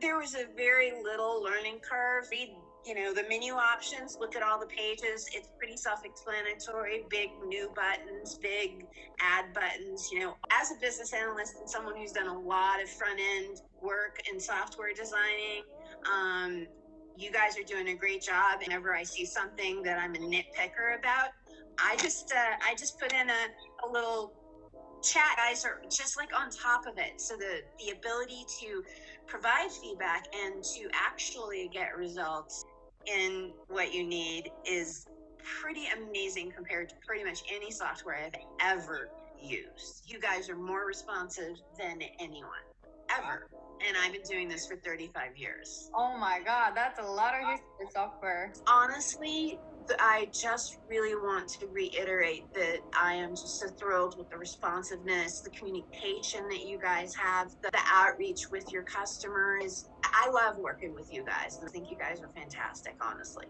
There was a very little learning curve. Read, the menu options, look at all the pages. It's pretty self-explanatory. Big new buttons, big add buttons. As a business analyst and someone who's done a lot of front-end work in software designing, you guys are doing a great job. Whenever I see something that I'm a nitpicker about, I just put in a little chat. Guys are just like on top of it. So the ability to provide feedback and to actually get results in what you need is pretty amazing compared to pretty much any software I've ever used. You guys are more responsive than anyone ever. And I've been doing this for 35 years. Oh my God, that's a lot of history with software. Honestly, I just really want to reiterate that I am just so thrilled with the responsiveness, the communication that you guys have, the outreach with your customers. I love working with you guys. I think you guys are fantastic, honestly.